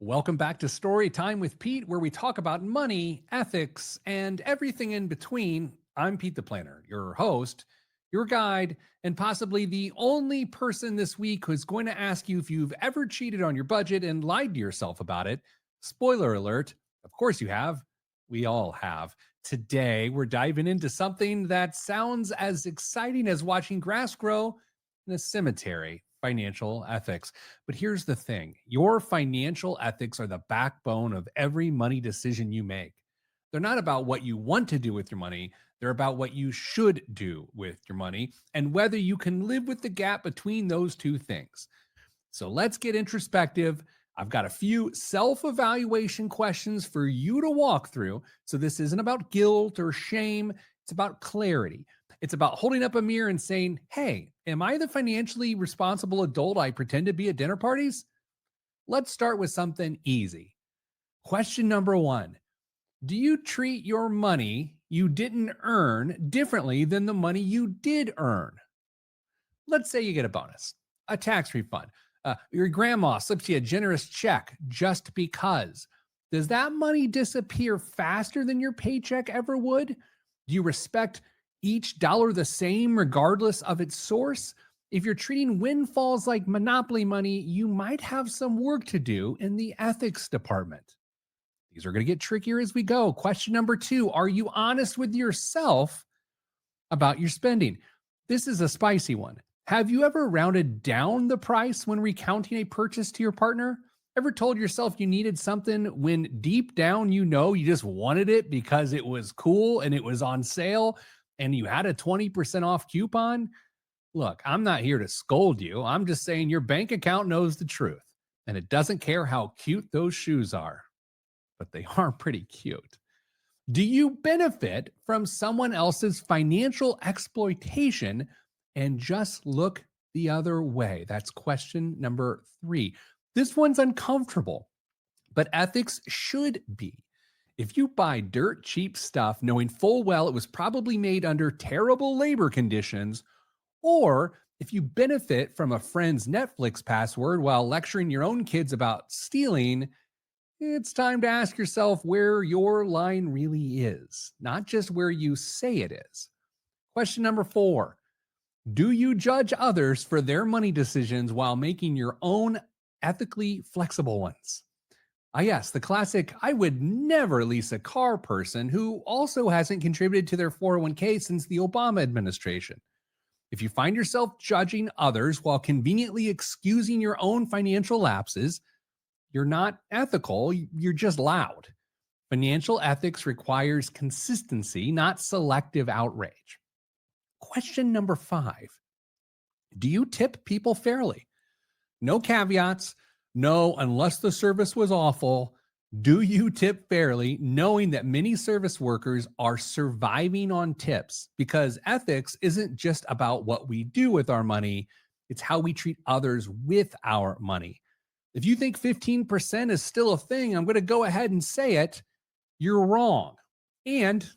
Welcome back to Storytime with Pete, where we talk about money, ethics, and everything in between. I'm Pete the Planner, your host, your guide, and possibly the only person this week who's going to ask you if you've ever cheated on your budget and lied to yourself about it. Spoiler alert, of course you have. We all have. Today, we're diving into something that sounds as exciting as watching grass grow in a cemetery: financial ethics. But here's the thing: your financial ethics are the backbone of every money decision you make. They're not about what you want to do with your money, they're about what you should do with your money and whether you can live with the gap between those two things. So let's get introspective. I've got a few self evaluation questions for you to walk through. So this isn't about guilt or shame, it's about clarity. It's about holding up a mirror and saying, hey, am I the financially responsible adult I pretend to be at dinner parties? Let's start with something easy. Question number one: do you treat your money you didn't earn differently than the money you did earn? Let's say you get a bonus, a tax refund. Your grandma slips you a generous check just because. Does that money disappear faster than your paycheck ever would? Do you respect each dollar the same regardless of its source? If you're treating windfalls like monopoly money, you might have some work to do in the ethics department. These are going to get trickier as we go. Question number two: are you honest with yourself about your spending? This is a spicy one. Have you ever rounded down the price when recounting a purchase to your partner? Ever told yourself you needed something when deep down you know you just wanted it because it was cool and it was on sale and you had a 20% off coupon? Look, I'm not here to scold you. I'm just saying your bank account knows the truth and it doesn't care how cute those shoes are, but they are pretty cute. Do you benefit from someone else's financial exploitation and just look the other way? That's question number three. This one's uncomfortable, but ethics should be. If you buy dirt cheap stuff knowing full well it was probably made under terrible labor conditions, or if you benefit from a friend's Netflix password while lecturing your own kids about stealing, it's time to ask yourself where your line really is, not just where you say it is. Question number four: do you judge others for their money decisions while making your own ethically flexible ones? Yes, the classic I would never lease a car person who also hasn't contributed to their 401k since the Obama administration. If you find yourself judging others while conveniently excusing your own financial lapses, you're not ethical, you're just loud. Financial ethics requires consistency, not selective outrage. Question number five: do you tip people fairly? No caveats, no, unless the service was awful. Do you tip fairly, knowing that many service workers are surviving on tips? Because ethics isn't just about what we do with our money, it's how we treat others with our money. If you think 15% is still a thing, I'm going to go ahead and say it. You're wrong. And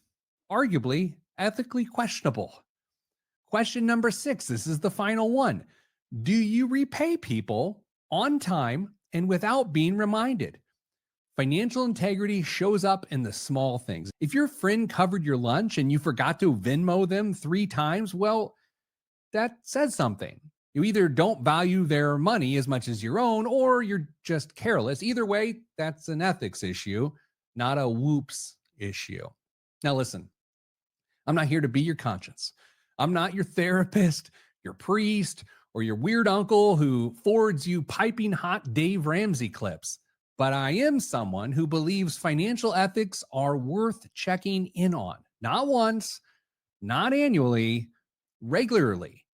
arguably ethically questionable. Question number six. This is the final one. Do you repay people on time and without being reminded? Financial integrity shows up in the small things. If your friend covered your lunch and you forgot to Venmo them 3 times, well, that says something. You either don't value their money as much as your own, or you're just careless. Either way, that's an ethics issue, not a whoops issue. Now, listen, I'm not here to be your conscience. I'm not your therapist, your priest, or your weird uncle who forwards you piping hot Dave Ramsey clips. But I am someone who believes financial ethics are worth checking in on, not once, not annually, regularly.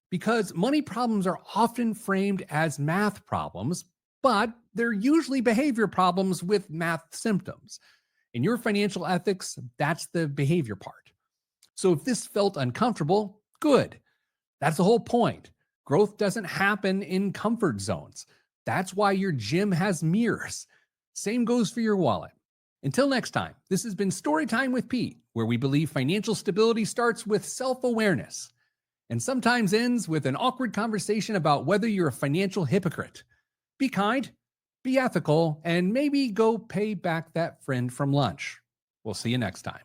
Because money problems are often framed as math problems, but they're usually behavior problems with math symptoms. In your financial ethics, that's the behavior part. So if this felt uncomfortable, good. That's the whole point. Growth doesn't happen in comfort zones. That's why your gym has mirrors. Same goes for your wallet. Until next time, this has been Storytime with Pete, where we believe financial stability starts with self-awareness and sometimes ends with an awkward conversation about whether you're a financial hypocrite. Be kind, be ethical, and maybe go pay back that friend from lunch. We'll see you next time.